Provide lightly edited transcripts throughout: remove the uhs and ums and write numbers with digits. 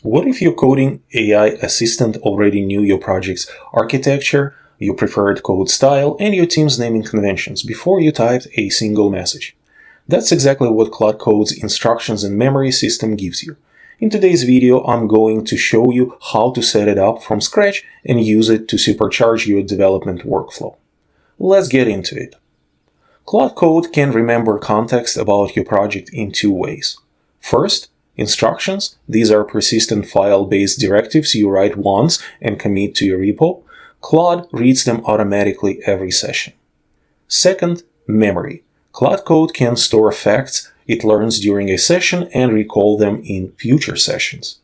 What if your coding AI assistant already knew your project's architecture, your preferred code style, and your team's naming conventions before you typed a single message? That's exactly what Claude Code's instructions and memory system gives you. In today's video, I'm going to show you how to set it up from scratch and use it to supercharge your development workflow. Let's get into it. Claude Code can remember context about your project in two ways. First, instructions. These are persistent file-based directives you write once and commit to your repo. Claude reads them automatically every session. Second, memory. Claude Code can store facts it learns during a session and recall them in future sessions.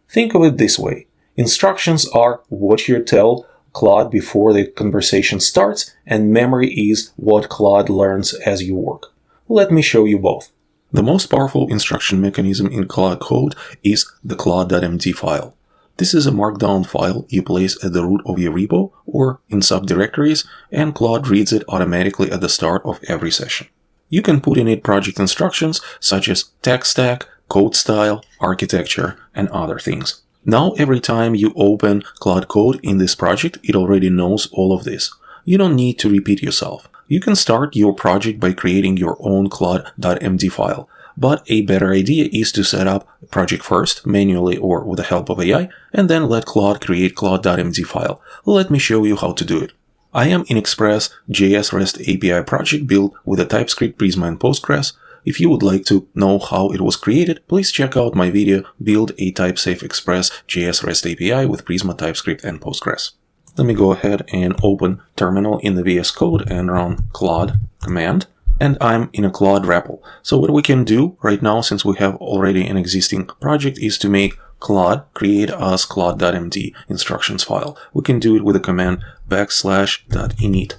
Think of it this way. Instructions are what you tell Claude before the conversation starts, and memory is what Claude learns as you work. Let me show you both. The most powerful instruction mechanism in Claude Code is the CLAUDE.md file. This is a markdown file you place at the root of your repo or in subdirectories, and Claude reads it automatically at the start of every session. You can put in it project instructions such as tech stack, code style, architecture, and other things. Now every time you open Claude Code in this project, it already knows all of this. You don't need to repeat yourself. You can start your project by creating your own CLAUDE.md file, but a better idea is to set up a project first, manually or with the help of AI, and then let Claude create CLAUDE.md file. Let me show you how to do it. I am in Express.js REST API project built with a TypeScript, Prisma, and Postgres. If you would like to know how it was created, please check out my video, Build a Type-Safe Express.js REST API with Prisma, TypeScript, and Postgres. Let me go ahead and open terminal in the VS Code and run Claude command. And I'm in a Claude REPL. So what we can do right now, since we have already an existing project, is to make Claude create us CLAUDE.md instructions file. We can do it with the command \init.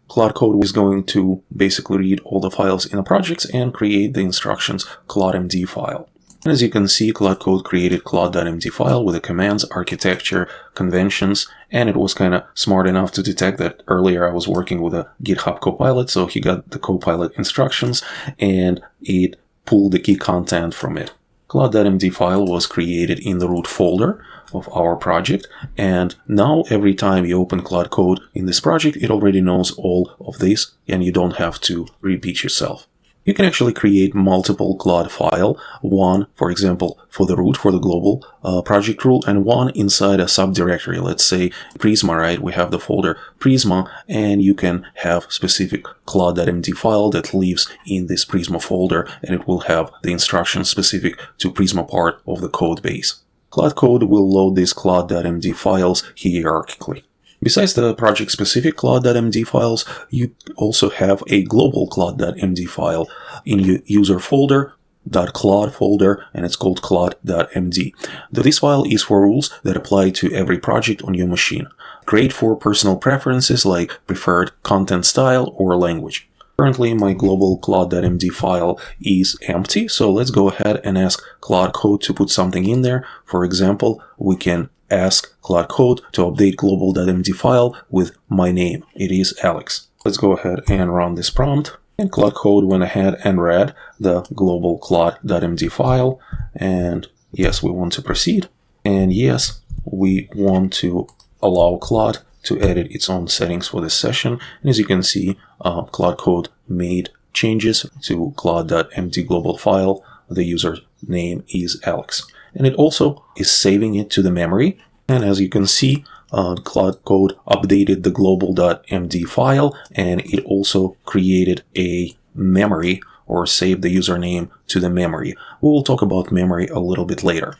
Claude Code is going to basically read all the files in the projects and create the instructions CLAUDE.md file. And as you can see, Claude Code created CLAUDE.md file with the commands, architecture, conventions, and it was kind of smart enough to detect that earlier I was working with a GitHub Copilot, so he got the Copilot instructions and it pulled the key content from it. CLAUDE.md file was created in the root folder of our project, and now every time you open Claude Code in this project, it already knows all of this and you don't have to repeat yourself. You can actually create multiple Claude file, one, for example, for the root, for the global project rule, and one inside a subdirectory. Let's say Prisma, right? We have the folder Prisma, and you can have specific Claude.md file that lives in this Prisma folder, and it will have the instructions specific to Prisma part of the code base. Claude Code will load these Claude.md files hierarchically. Besides the project-specific Claude.md files, you also have a global Claude.md file in your user folder, .claude folder, and it's called Claude.md. This file is for rules that apply to every project on your machine. Great for personal preferences like preferred content style or language. Currently, my global Claude.md file is empty, so let's go ahead and ask Claude Code to put something in there. For example, we can ask Claude Code to update global.md file with my name. It is Alex. Let's go ahead and run this prompt. And Claude Code went ahead and read the global Claude.md file. And yes, we want to proceed. And yes, we want to allow Claude to edit its own settings for this session. And as you can see, Claude Code made changes to Claude.md global file. The user name is Alex. And it also is saving it to the memory. And as you can see, Claude Code updated the global.md file, and it also created a memory or saved the username to the memory. We will talk about memory a little bit later.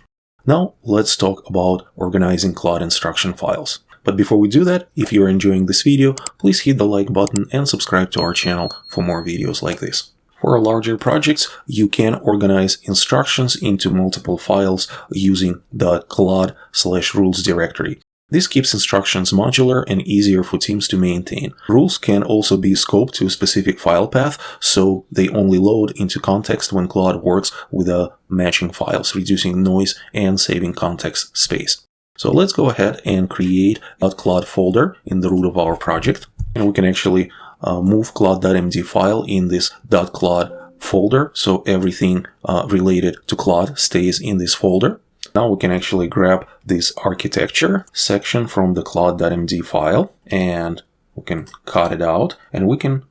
Now let's talk about organizing Claude instruction files. But before we do that, if you're enjoying this video, please hit the like button and subscribe to our channel for more videos like this. For larger projects, you can organize instructions into multiple files using the claude/rules directory. This keeps instructions modular and easier for teams to maintain. Rules can also be scoped to a specific file path, so they only load into context when Claude works with matching files, reducing noise and saving context space. So let's go ahead and create a .claude folder in the root of our project, and we can actually move Claude.md file in this .claude folder, so everything related to Claude stays in this folder. Now we can actually grab this architecture section from the Claude.md file, and we can cut it out, and we can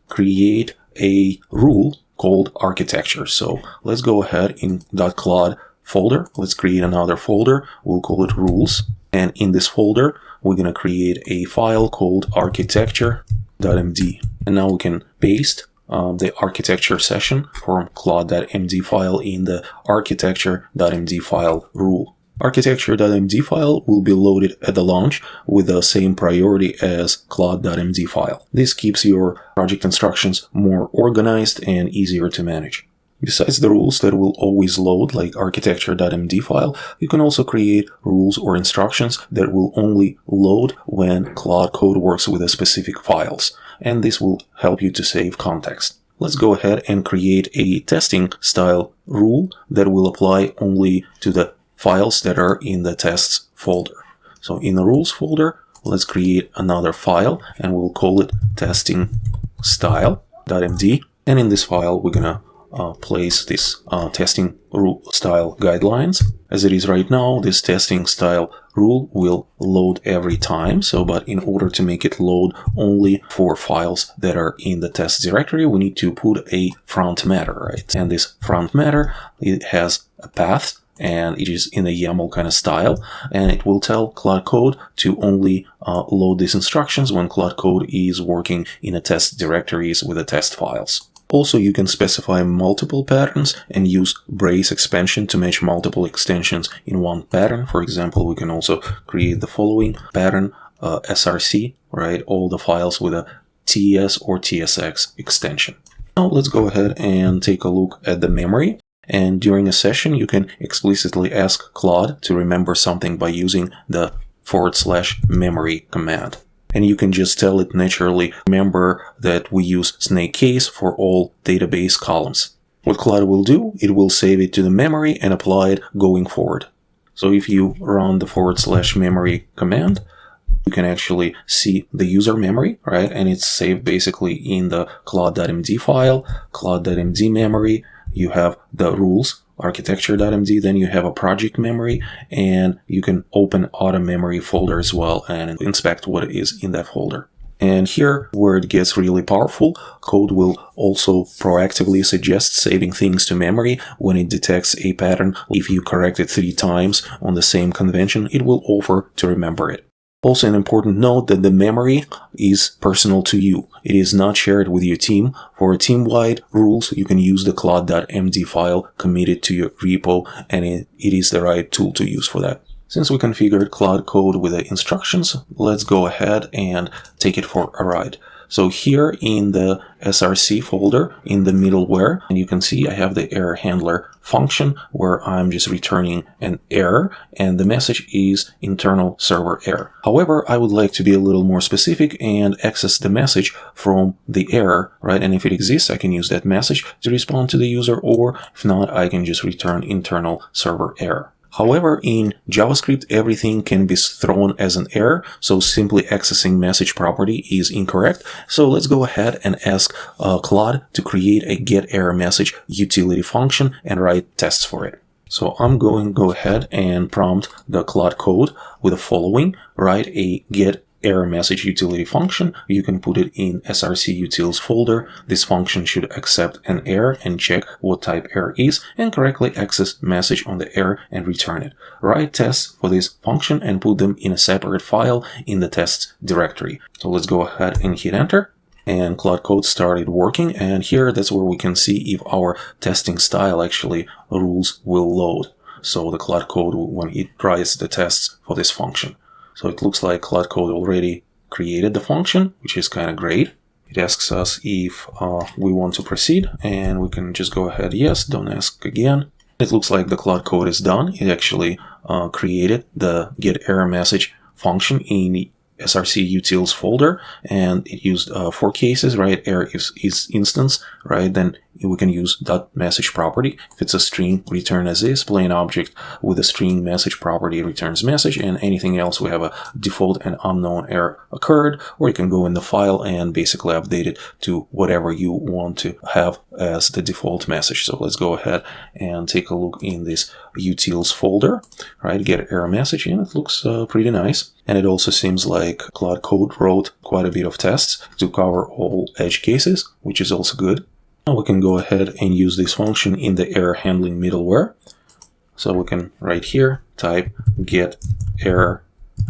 create a rule called architecture. So let's go ahead in .claude folder. Let's create another folder. We'll call it rules. And in this folder, we're going to create a file called architecture.md. And now we can paste the architecture session from Claude.md file in the architecture.md file rule. Architecture.md file will be loaded at the launch with the same priority as Claude.md file. This keeps your project instructions more organized and easier to manage. Besides the rules that will always load, like architecture.md file, you can also create rules or instructions that will only load when Claude Code works with the specific files, and this will help you to save context. Let's go ahead and create a testing style rule that will apply only to the files that are in the tests folder. So in the rules folder, let's create another file, and we'll call it testing style.md. And in this file, we're gonna place this testing rule style guidelines. As it is right now, this testing style rule will load every time. But in order to make it load only for files that are in the test directory, we need to put a front matter, right? And this front matter, it has a path, and it is in a YAML kind of style, and it will tell Claude Code to only load these instructions when Claude Code is working in a test directories with the test files. Also, you can specify multiple patterns and use brace expansion to match multiple extensions in one pattern. For example, we can also create the following pattern, src, right? All the files with a TS or TSX extension. Now let's go ahead and take a look at the memory. And during a session, you can explicitly ask Claude to remember something by using the /memory command. And you can just tell it naturally, remember that we use snake case for all database columns. What Claude will do, it will save it to the memory and apply it going forward. So if you run the /memory command, you can actually see the user memory, right? And it's saved basically in the Claude.md file, Claude.md memory. You have the rules, architecture.md, then you have a project memory, and you can open auto memory folder as well and inspect what is in that folder. And here, where it gets really powerful, Code will also proactively suggest saving things to memory when it detects a pattern. If you correct it 3 times on the same convention, it will offer to remember it. Also, an important note that the memory is personal to you. It is not shared with your team. For team-wide rules, you can use the Claude.md file committed to your repo, and it is the right tool to use for that. Since we configured Claude Code with the instructions, let's go ahead and take it for a ride. So here in the src folder, in the middleware, and you can see I have the error handler function where I'm just returning an error, and the message is internal server error. However, I would like to be a little more specific and access the message from the error, right? And if it exists, I can use that message to respond to the user, or if not, I can just return internal server error. However, in JavaScript, everything can be thrown as an error, so simply accessing message property is incorrect. So let's go ahead and ask Claude to create a getErrorMessage utility function and write tests for it. So I'm going to go ahead and prompt the Claude Code with the following: write a getErrorMessage utility function. You can put it in src utils folder. This function should accept an error and check what type error is, and correctly access message on the error and return it. Write tests for this function and put them in a separate file in the tests directory. So let's go ahead and hit enter. And Claude Code started working, and here that's where we can see if our testing style actually rules will load. So the Claude Code, when it writes the tests for this function. So it looks like Claude Code already created the function, which is kind of great. It asks us if we want to proceed, and we can just go ahead, yes, don't ask again. It looks like the Claude Code is done. It actually created the getErrorMessage function in src utils folder, and it used 4 cases, right? Error is instance, right? Then we can use .message property. If it's a string, return as is. Plain object with a string message property returns message, and anything else we have a default and unknown error occurred, or you can go in the file and basically update it to whatever you want to have as the default message. So let's go ahead and take a look in this utils folder, right? Get error message, and it looks pretty nice. And it also seems like Claude Code wrote quite a bit of tests to cover all edge cases, which is also good. Now we can go ahead and use this function in the error handling middleware. So we can right here type get error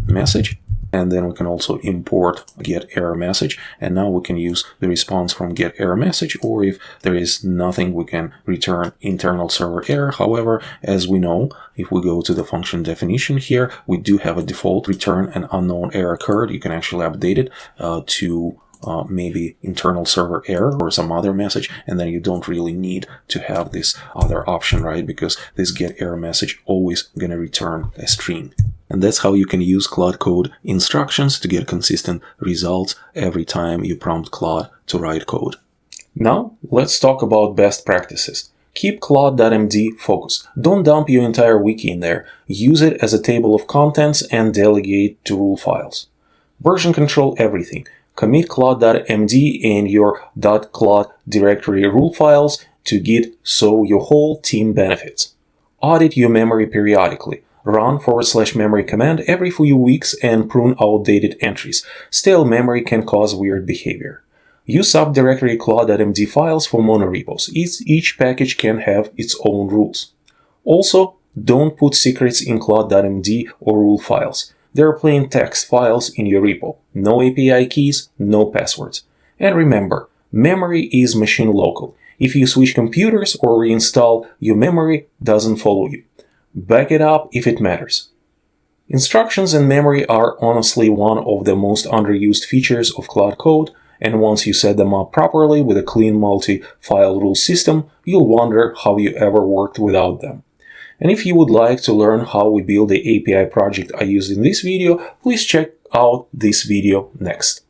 message, and then we can also import get error message. And now we can use the response from get error message, or if there is nothing, we can return internal server error. However, as we know, if we go to the function definition here, we do have a default return an unknown error occurred. You can actually update it to maybe internal server error or some other message, and then you don't really need to have this other option, right? Because this get error message always going to return a string. And that's how you can use Claude Code instructions to get consistent results every time you prompt Claude to write code. Now, let's talk about best practices. Keep CLAUDE.md focused. Don't dump your entire wiki in there. Use it as a table of contents and delegate to rule files. Version control everything. Commit Claude.md and your .claude directory rule files to Git so your whole team benefits. Audit your memory periodically. Run /memory command every few weeks and prune outdated entries. Stale memory can cause weird behavior. Use subdirectory Claude.md files for monorepos. Each package can have its own rules. Also, don't put secrets in Claude.md or rule files. There are plain text files in your repo. No API keys, no passwords. And remember, memory is machine local. If you switch computers or reinstall, your memory doesn't follow you. Back it up if it matters. Instructions and memory are honestly one of the most underused features of Claude Code, and once you set them up properly with a clean multi-file rule system, you'll wonder how you ever worked without them. And if you would like to learn how we build the API project I used in this video, please check out this video next.